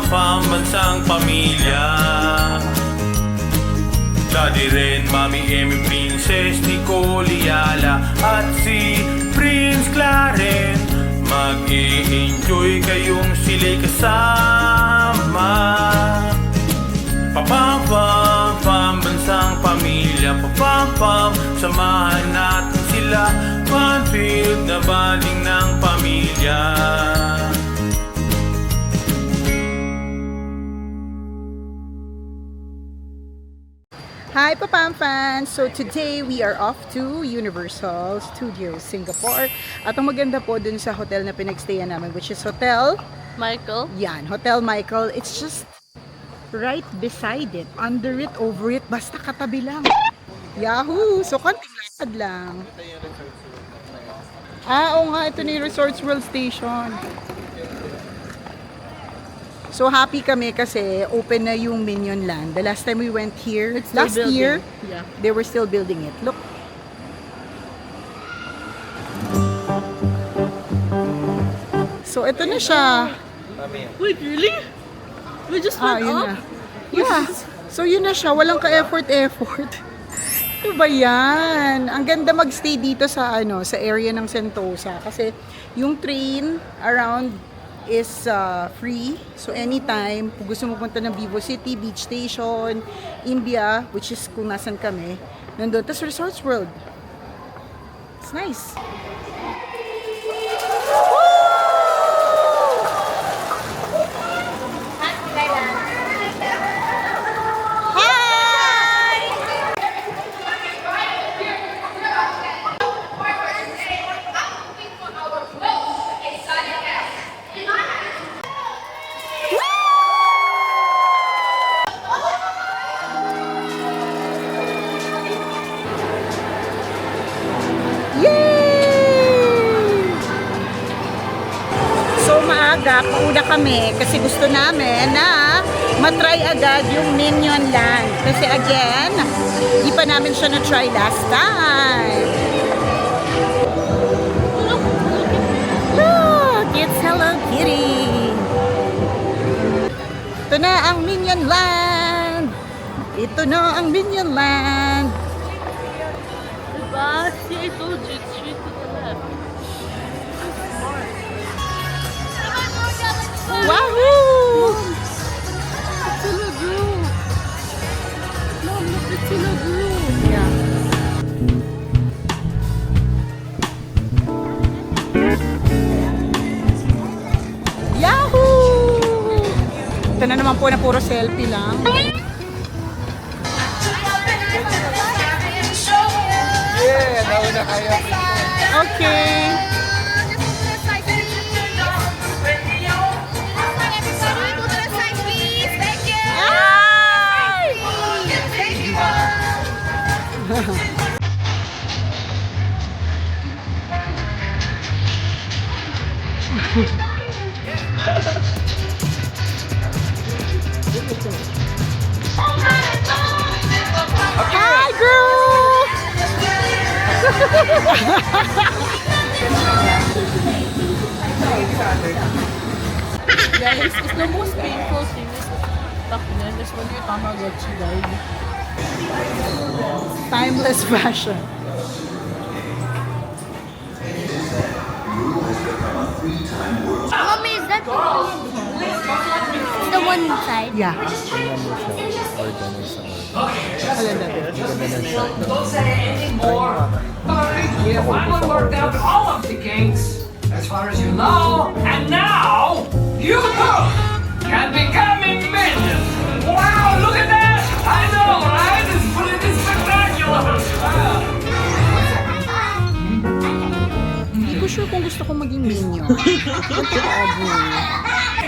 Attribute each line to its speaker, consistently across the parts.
Speaker 1: Pambansang pamilya. Daddy Ren, Mami Emmy, Princess Nicole Yala at si Prince Clarence. Mag-i-enjoy kayong sila'y kasama. Pambansang pamilya. Samahan natin sila. Fun-filled na banding ng pamilya.
Speaker 2: Hi Papam fans! So today we are off to Universal Studios Singapore. At ang maganda po dun sa hotel na pinagstayan namin, which is Hotel
Speaker 3: Michael?
Speaker 2: Yan, Hotel Michael. It's just right beside it, under it, over it, basta katabi lang. Yahoo! So konting lakad lang. Oo nga, ito na yung Resorts World Station. So happy kami kasi open na yung Minion Land. The last time we went here, last year,
Speaker 3: Yeah.
Speaker 2: they were still building it. Look. So ito na siya.
Speaker 3: Wait, really? We just went
Speaker 2: Yun
Speaker 3: up?
Speaker 2: na. Yeah. So yun na siya, walang ka-effort. Ano ba yan? Ang ganda magstay dito sa sa area ng Sentosa kasi yung train around is free. So anytime, kung gusto mo punta ng Vivo City, Beach Station, India, which is kung nasan kami, nandun. Tapos Resorts World. It's nice. Pauna kami kasi gusto namin na matry agad yung Minion Land. Kasi again, di pa namin siya na-try last time. Look! It's Hello Kitty! Ito na ang Minion Land! Ito na ang Minion Land!
Speaker 3: Diba? See, I told you, it's straight to the left.
Speaker 2: Wahoo!
Speaker 3: It's a lagoon. Mom, look, it's a lagoon.
Speaker 2: Yeah. Yahoo! Ito na naman po na puro selfie lang.
Speaker 4: Yeah, nauna kayo.
Speaker 2: Okay. Hi, girl!
Speaker 3: Yeah, it's the most painful thing is back then is when your Tamagotchi died.
Speaker 2: Timeless fashion.
Speaker 5: Mommy, is that the one inside?
Speaker 2: Yeah.
Speaker 6: Don't say anything more. We have finally worked out all of the kinks, as far as you know, and now you can become minions. Wow, look at that! I know, right? It's pretty spectacular.
Speaker 2: Hindi ko sure kung gusto ko maging minion.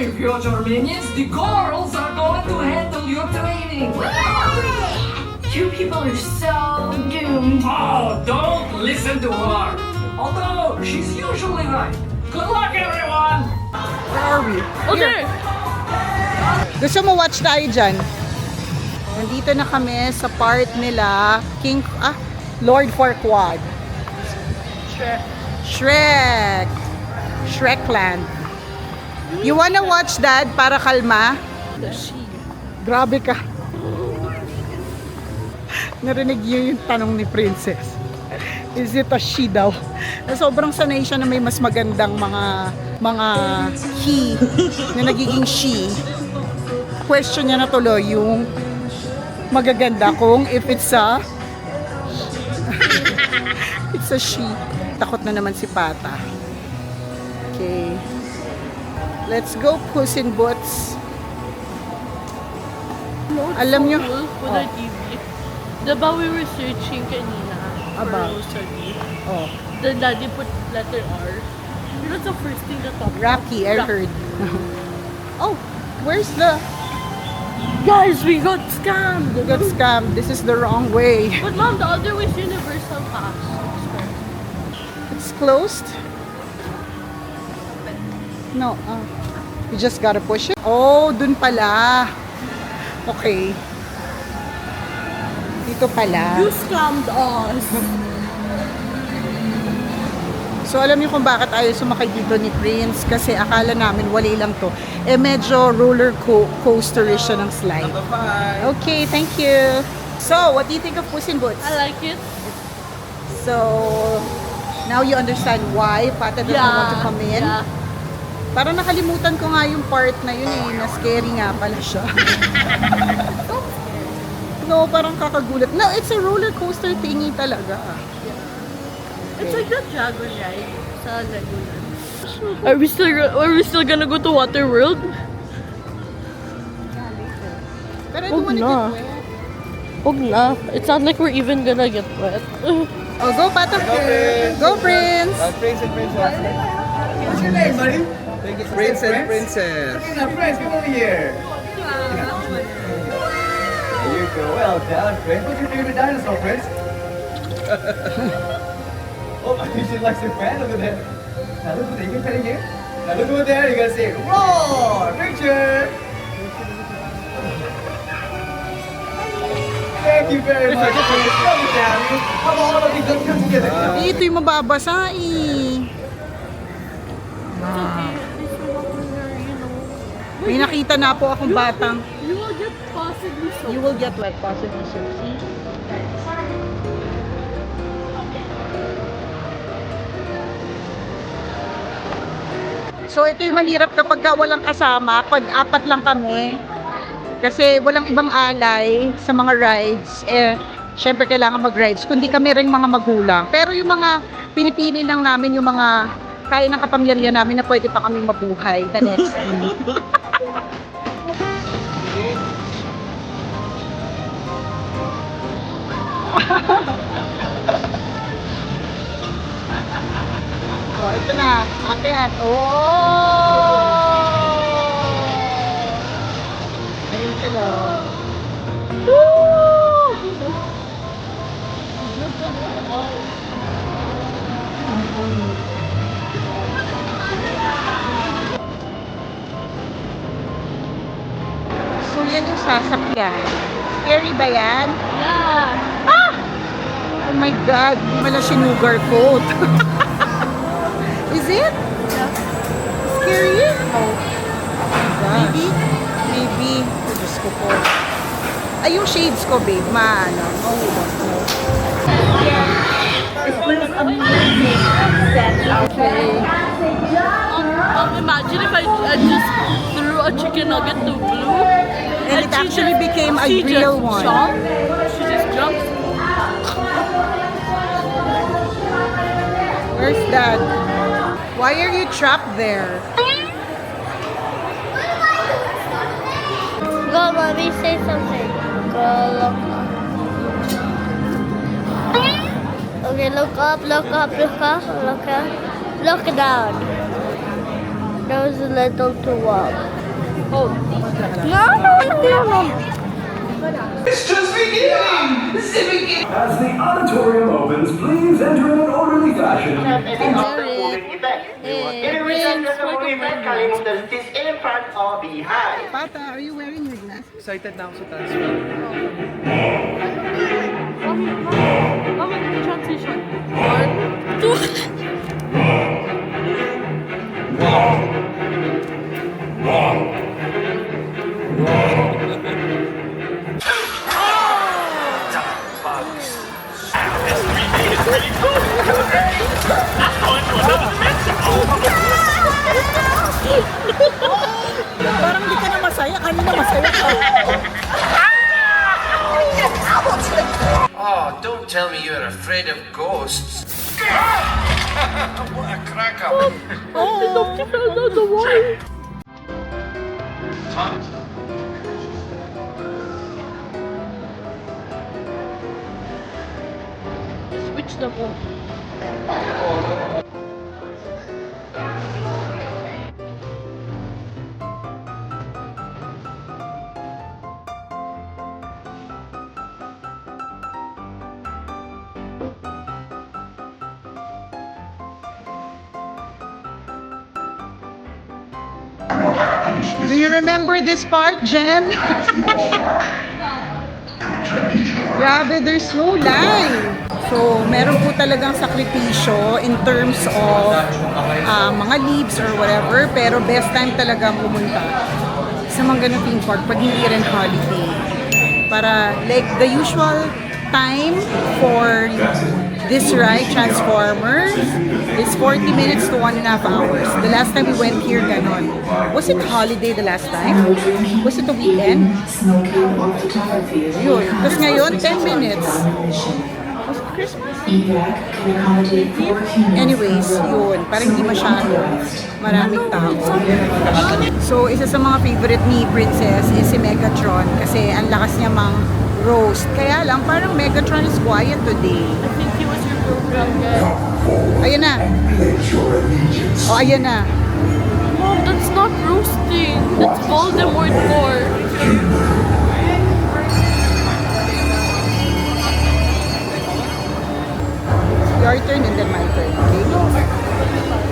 Speaker 6: If you're your minions, the girls are going to handle your training.
Speaker 5: You people are so doomed.
Speaker 6: Oh, don't listen to her. Although she's usually right. Good luck, everyone.
Speaker 2: Where are we?
Speaker 3: Okay.
Speaker 2: Gusto mo watch tayo dyan? Nandito na kami sa part nila, Lord Farquaad.
Speaker 3: Shrek.
Speaker 2: Shrek! Shrekland. You wanna watch Dad para kalma?
Speaker 3: The she.
Speaker 2: Grabe ka. Narinig niyo yung tanong ni Princess. Is it a she daw? Sobrang sanay siya na may mas magandang mga he na nagiging she. Question niya na tuloy yung magaganda kung if it's a it's a she. Takot na naman si Pata. Okay. Let's go, Puss in Boots. Alam nyo,
Speaker 3: Cool with our TV. Diba we were searching kanina for
Speaker 2: About?
Speaker 3: Rosary.
Speaker 2: oh,
Speaker 3: Then Daddy put letter R. That's the first thing that popped up.
Speaker 2: Rocky, I heard. Oh, where's the...
Speaker 3: Guys, we got scammed!
Speaker 2: We got scammed. This is the wrong way.
Speaker 3: But Mom, the other way is Universal Pass.
Speaker 2: It's closed? No, you just gotta push it. Oh, dun pala. Okay. Dito pala.
Speaker 3: You scammed us!
Speaker 2: So alam niyo kung bakit ayaw sumakay dito ni Prince? Kasi akala namin wali lang to. Eh medyo roller coaster-ish siya ng slide. Okay, thank you. So, what do you think of Puss in Boots?
Speaker 3: I like it.
Speaker 2: So, now you understand why Pata doesn't want to come in?
Speaker 3: Yeah.
Speaker 2: Parang nakalimutan ko nga yung part na yun eh, na scary nga pala siya. No, parang kakagulat. No, it's a roller coaster thingy talaga.
Speaker 3: It's like the dragon ride sa Legoland. Are we still gonna go to Waterworld?
Speaker 2: Pero I don't wanna
Speaker 3: na.
Speaker 2: get wet.
Speaker 3: Huwag na. It's not like we're even gonna get wet.
Speaker 2: Oh, go Pata. Go Prince.
Speaker 4: Prince and Princess.
Speaker 6: What's your name, buddy?
Speaker 4: Prince and Princess.
Speaker 6: Now, friends, come over here. There you go. Well done, Prince. What's your favorite dinosaur, Prince? Oh, she likes your fan over there. Now look over there. You can pet it here. Now look over there. You're gonna say, roar! Picture! Thank you very much, Prince. Love you, Daddy. How about all of you come together?
Speaker 2: Ito yung mababasa eh. May nakita na po akong batang.
Speaker 3: You will get possibly so.
Speaker 2: You will get wet possibly soon. See? So ito yung mahirap kapag walang kasama, pag apat lang kami. Kasi walang ibang alay sa mga rides. Eh, syempre kailangan mag-rides. Kundi kami rin mga magulang. Pero yung mga pinipili lang namin, yung mga kaya ng kapamilya namin na pwede pa kami mabuhay the next week. Oh, ito na. Akyat. Oh! Ayun sila. Woo! So, yan yung sasakyan. Scary ba yan?
Speaker 3: Yeah.
Speaker 2: Ah! Oh my God. Wala sinugar coat. Is it? Scary? Oh. Maybe? Maybe. Diyos ko po. Ay, yung shades ko, babe. Maano. Mahulog ko. Okay.
Speaker 3: Imagine if I just threw a chicken nugget to Blue.
Speaker 2: And it
Speaker 3: she
Speaker 2: actually
Speaker 3: just-
Speaker 2: became a
Speaker 3: she
Speaker 2: real
Speaker 3: just
Speaker 2: one.
Speaker 3: Jumped. She just jumps.
Speaker 2: Where's Dad? Why are you trapped there?
Speaker 5: Go, mommy, say something. Go, look up. Okay, look up, look up, look up, look up. Look down. That was a little too up.
Speaker 3: Oh.
Speaker 5: No.
Speaker 6: It's just beginning! This is the beginning!
Speaker 7: As the auditorium opens, please enter in an orderly fashion.
Speaker 2: Pata, are you wearing your glasses?
Speaker 4: Excited na ako sa transfer.
Speaker 3: Mama, transition. 1, 2.
Speaker 2: Parang di ka na masaya. Kanina masaya ka.
Speaker 8: Oh, don't tell me you're afraid of ghosts. What a crack up.
Speaker 3: She fell down the wall. Switch na po.
Speaker 2: Do you remember this part, Jen? Grabe, there's no line. So, meron po talagang sakripisyo in terms of mga leaves or whatever. Pero best time talaga pumunta sa mga ganung theme park pag hindi rin holiday. Para like the usual time for this ride, Transformers, is 40 minutes to 1.5 hours. The last time we went here, ganon. Was it holiday the last time? Was it the weekend? Yun. Tapos ngayon, 10 minutes. Was it Christmas? Anyways, yun. Parang hindi masyado. Maraming tao. So, isa sa mga favorite ni Princess is si Megatron kasi ang lakas niya mang roast. Kaya lang, parang Megatron is quiet today.
Speaker 3: I think he was your program guy.
Speaker 2: Ayan na. Oh, ayan na.
Speaker 3: Mom, that's not roasting. That's Voldemort core.
Speaker 2: Your turn and then my turn. Okay?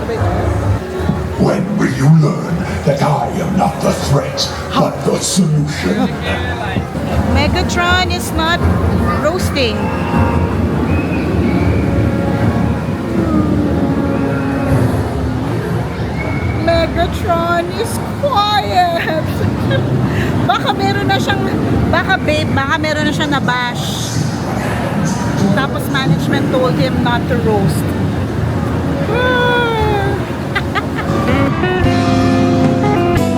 Speaker 2: Sabay tayo.
Speaker 7: When will you learn that I am not the threat, but the solution?
Speaker 2: Megatron is not roasting. Megatron is quiet. Baka meron na siyang, baka meron na siyang nabash. Tapos management told him not to roast.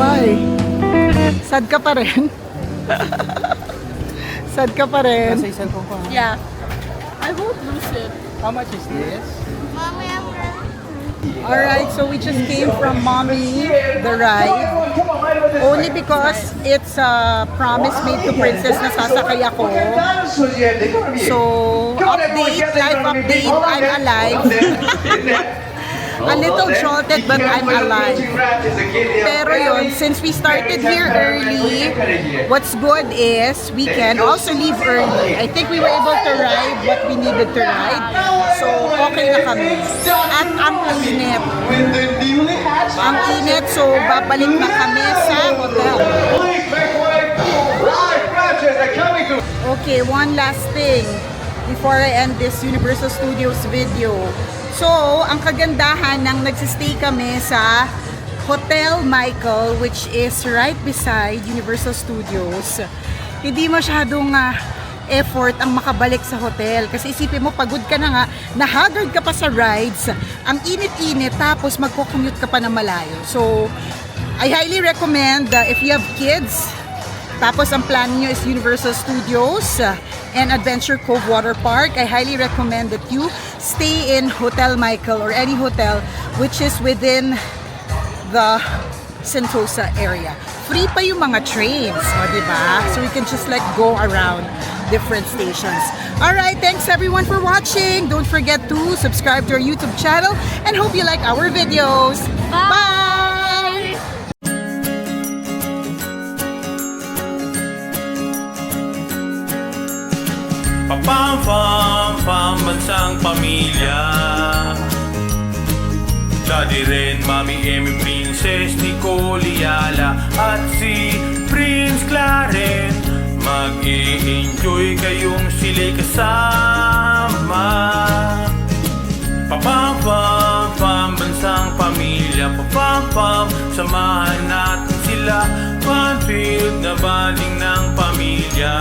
Speaker 2: Why? Sad ka pa rin? Sad ka pa rin?
Speaker 4: Sa isang ko pa.
Speaker 3: Yeah. I won't lose it.
Speaker 4: How much is this?
Speaker 2: Alright, so we just came from Mommy, the ride. Only because it's a promise made to Princess na sasakay ako. So, update, live update, I'm alive. A little jolted, but I'm alive. Pero yun, since we started here early, what's good is we can also leave early. I think we were able to ride what we needed to ride. So, okay na kami. At ang init. Ang init, so babalik na kami sa hotel. Okay, one last thing before I end this Universal Studios video. So, ang kagandahan ng nagsistay kami sa Hotel Michael, which is right beside Universal Studios, hindi masyadong effort ang makabalik sa hotel. Kasi isipin mo, pagod ka na nga, na-haggard ka pa sa rides, ang init-init, tapos magko-commute ka pa na malayo. So, I highly recommend if you have kids, tapos ang plan niyo is Universal Studios and Adventure Cove Water Park, I highly recommend that you stay in Hotel Michael or any hotel which is within the Sentosa area. Free pa yung mga trains, diba? So you can just like go around different stations. Alright, thanks everyone for watching. Don't forget to subscribe to our YouTube channel and hope you like our videos. Bye!
Speaker 1: Pam bansang pamilya. Daddy Ren, Mami Emmy, Princess Nicole Yala at si Prince Clarence. Mag-i-enjoy kayong sila'y kasama. Pam bansang pamilya. Pam samahan natin sila. Fun-filled na banding ng pamilya.